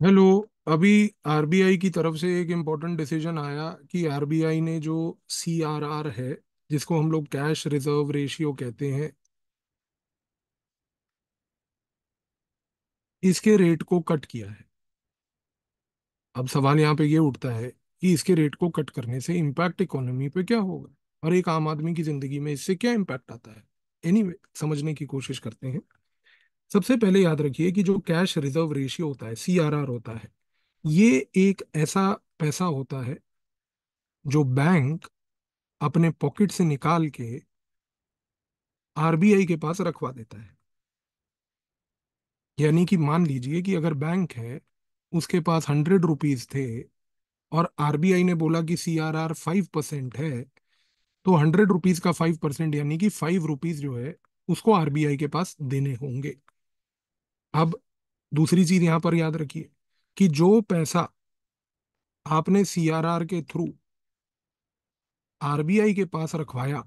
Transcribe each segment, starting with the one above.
Hello. अभी RBI की तरफ से एक इम्पोर्टेंट डिसीजन आया कि आरबीआई ने जो सीआरआर है, जिसको हम लोग कैश रिजर्व रेशियो कहते हैं, इसके रेट को कट किया है। अब सवाल यहाँ पे ये उठता है कि इसके रेट को कट करने से इम्पैक्ट इकोनॉमी पे क्या होगा और एक आम आदमी की जिंदगी में इससे क्या इम्पैक्ट आता है। एनीवे, समझने की कोशिश करते हैं। सबसे पहले याद रखिए कि जो कैश रिजर्व रेशियो होता है, सीआरआर होता है, ये एक ऐसा पैसा होता है जो बैंक अपने पॉकेट से निकाल के आरबीआई के पास रखवा देता है। यानी कि मान लीजिए कि अगर बैंक है, उसके पास 100 रुपीज थे और आरबीआई ने बोला कि सीआरआर 5% है, तो 100 रुपीज का 5% यानी कि 5 रुपीज जो है उसको आरबीआई के पास देने होंगे। अब दूसरी चीज यहां पर याद रखिए कि जो पैसा आपने सीआरआर के थ्रू आरबीआई के पास रखवाया,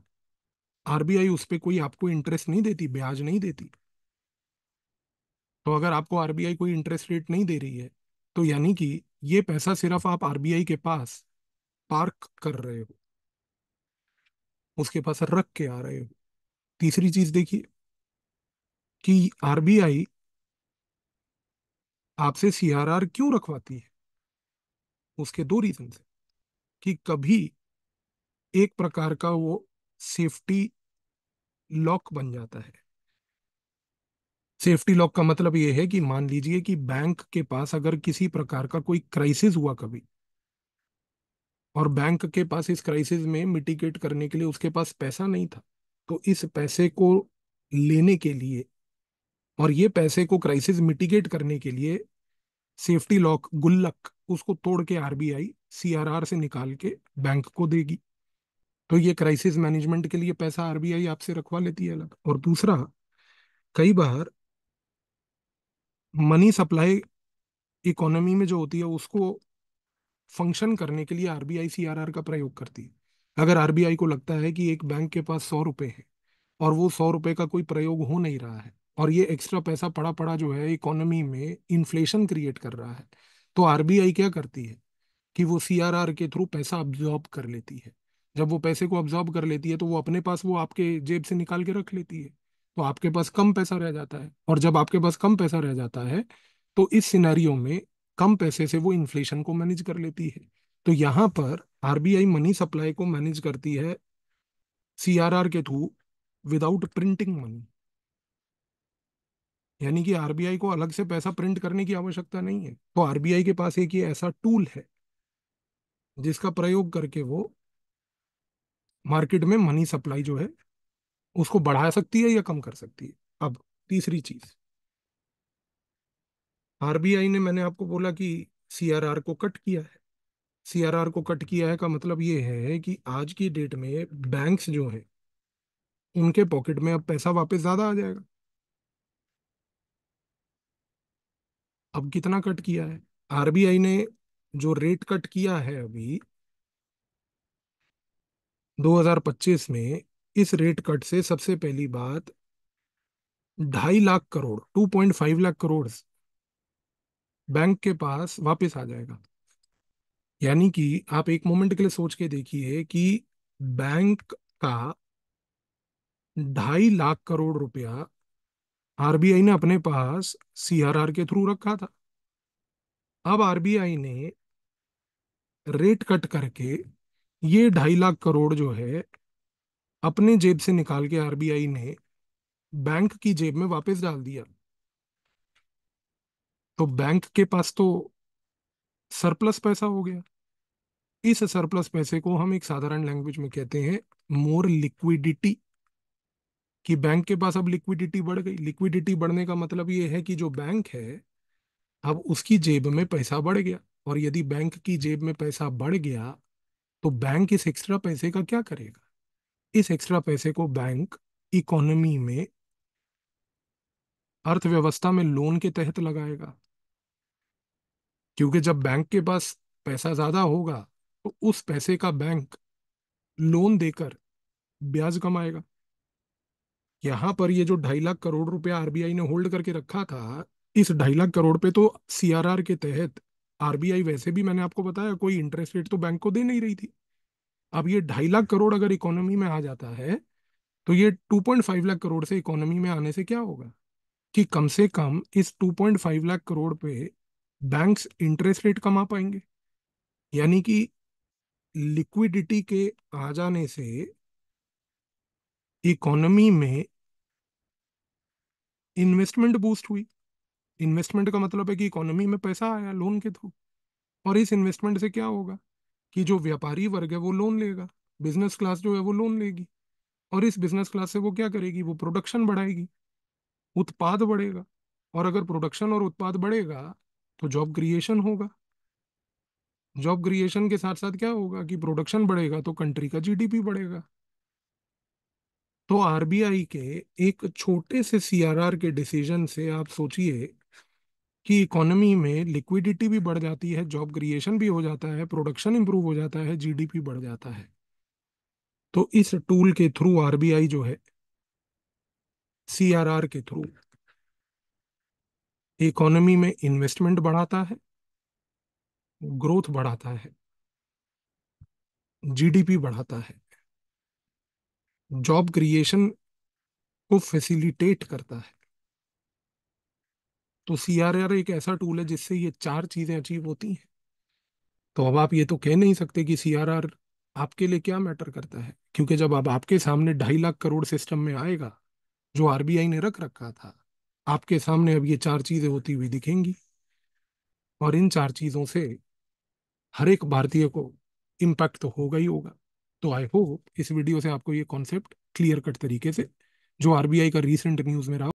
आरबीआई उस पर कोई आपको इंटरेस्ट नहीं देती, ब्याज नहीं देती। तो अगर आपको आरबीआई कोई इंटरेस्ट रेट नहीं दे रही है, तो यानी कि ये पैसा सिर्फ आप आरबीआई के पास पार्क कर रहे हो, उसके पास रख के आ रहे हो। तीसरी चीज देखिए कि आरबीआई आपसे सीआरआर क्यों रखवाती है। उसके दो रीजन है कि कभी एक प्रकार का वो सेफ्टी लॉक बन जाता है। सेफ्टी लॉक का मतलब ये है कि मान लीजिए कि बैंक के पास अगर किसी प्रकार का कोई क्राइसिस हुआ कभी, और बैंक के पास इस क्राइसिस में मिटिगेट करने के लिए उसके पास पैसा नहीं था, तो इस पैसे को लेने के लिए और ये पैसे को क्राइसिस मिटिगेट करने के लिए सेफ्टी लॉक गुल्लक उसको तोड़ के आरबीआई सीआरआर से निकाल के बैंक को देगी। तो ये क्राइसिस मैनेजमेंट के लिए पैसा आरबीआई आपसे रखवा लेती है अलग। और दूसरा, कई बार मनी सप्लाई इकोनॉमी में जो होती है उसको फंक्शन करने के लिए आरबीआई सीआरआर का प्रयोग करती है। अगर आरबीआई को लगता है कि एक बैंक के पास 100 रुपए है और वो 100 रुपए का कोई प्रयोग हो नहीं रहा है, और ये एक्स्ट्रा पैसा पड़ा पड़ा जो है इकोनॉमी में इन्फ्लेशन क्रिएट कर रहा है, तो आरबीआई क्या करती है कि वो सीआरआर के थ्रू पैसा अब्जॉर्ब कर लेती है। जब वो पैसे को अब्जॉर्ब कर लेती है तो वो अपने पास वो आपके जेब से निकाल के रख लेती है। तो आपके पास कम पैसा रह जाता है, और जब आपके पास कम पैसा रह जाता है तो इस सिनेरियो में कम पैसे से वो इन्फ्लेशन को मैनेज कर लेती है। तो यहाँ पर आरबीआई मनी सप्लाई को मैनेज करती है सीआरआर के थ्रू, विदाउट प्रिंटिंग मनी। यानी कि आरबीआई को अलग से पैसा प्रिंट करने की आवश्यकता नहीं है। तो आरबीआई के पास एक ये ऐसा टूल है जिसका प्रयोग करके वो मार्केट में मनी सप्लाई जो है उसको बढ़ा सकती है या कम कर सकती है। अब तीसरी चीज, आरबीआई ने, मैंने आपको बोला कि सीआरआर को कट किया है। सीआरआर को कट किया है का मतलब ये है कि आज की डेट में बैंक्स जो है उनके पॉकेट में अब पैसा वापस ज्यादा आ जाएगा। अब कितना कट किया है आरबीआई ने? जो रेट कट किया है अभी 2025 में, इस रेट कट से सबसे पहली बात 2.5 लाख करोड़, 2.5 लाख करोड़ बैंक के पास वापस आ जाएगा। यानी कि आप एक मोमेंट के लिए सोच के देखिए कि बैंक का 2.5 लाख करोड़ रुपया आरबीआई ने अपने पास सीआरआर के थ्रू रखा था। अब आरबीआई ने रेट कट करके ये 2.5 लाख करोड़ जो है अपने जेब से निकाल के आरबीआई ने बैंक की जेब में वापस डाल दिया। तो बैंक के पास तो सरप्लस पैसा हो गया। इस सरप्लस पैसे को हम एक साधारण लैंग्वेज में कहते हैं मोर लिक्विडिटी। कि बैंक के पास अब लिक्विडिटी बढ़ गई। लिक्विडिटी बढ़ने का मतलब ये है कि जो बैंक है, अब उसकी जेब में पैसा बढ़ गया। और यदि बैंक की जेब में पैसा बढ़ गया तो बैंक इस एक्स्ट्रा पैसे का क्या करेगा? इस एक्स्ट्रा पैसे को बैंक इकोनॉमी में, अर्थव्यवस्था में लोन के तहत लगाएगा। क्योंकि जब बैंक के पास पैसा ज्यादा होगा तो उस पैसे का बैंक लोन देकर ब्याज कमाएगा। यहां पर ये जो 2.5 लाख करोड़ रुपया आरबीआई ने होल्ड करके रखा था, इस 2.5 लाख करोड़ पे तो सीआरआर के तहत आरबीआई वैसे भी, मैंने आपको बताया, कोई इंटरेस्ट रेट तो बैंक को दे नहीं रही थी। अब ये 2.5 लाख करोड़ अगर इकोनॉमी में आ जाता है, तो ये 2.5 लाख करोड़ से इकोनॉमी में आने से क्या होगा कि कम से कम इस 2.5 लाख करोड़ पे बैंक्स इंटरेस्ट रेट कमा पाएंगे। यानी कि लिक्विडिटी के आ जाने से इकोनॉमी में इन्वेस्टमेंट बूस्ट हुई। इन्वेस्टमेंट का मतलब है कि इकोनॉमी में पैसा आया लोन के थ्रू, और इस इन्वेस्टमेंट से क्या होगा कि जो व्यापारी वर्ग है वो लोन लेगा, बिजनेस क्लास जो है वो लोन लेगी, और इस बिजनेस क्लास से वो क्या करेगी, वो प्रोडक्शन बढ़ाएगी, उत्पाद बढ़ेगा। और अगर प्रोडक्शन और उत्पाद बढ़ेगा तो जॉब क्रिएशन होगा। जॉब क्रिएशन के साथ साथ क्या होगा कि प्रोडक्शन बढ़ेगा तो कंट्री का जीडीपी बढ़ेगा। तो आरबीआई के एक छोटे से सीआरआर के डिसीजन से आप सोचिए कि इकोनॉमी में लिक्विडिटी भी बढ़ जाती है, जॉब क्रिएशन भी हो जाता है, प्रोडक्शन इंप्रूव हो जाता है, जीडीपी बढ़ जाता है। तो इस टूल के थ्रू आरबीआई जो है, सीआरआर के थ्रू इकोनॉमी में इन्वेस्टमेंट बढ़ाता है, ग्रोथ बढ़ाता है, जीडीपी बढ़ाता है, जॉब क्रिएशन को फैसिलिटेट करता है। तो सीआरआर एक ऐसा टूल है जिससे ये चार चीजें अचीव होती हैं। तो अब आप ये तो कह नहीं सकते कि सीआरआर आपके लिए क्या मैटर करता है, क्योंकि जब अब आपके सामने 2.5 लाख करोड़ सिस्टम में आएगा जो आरबीआई ने रख रखा था, आपके सामने अब ये चार चीजें होती हुई दिखेंगी, और इन चार चीजों से हर एक भारतीय को इम्पैक्ट तो होगा ही होगा। तो आई होप इस वीडियो से आपको ये कॉन्सेप्ट क्लियर कट तरीके से, जो आरबीआई का रीसेंट न्यूज में रहा,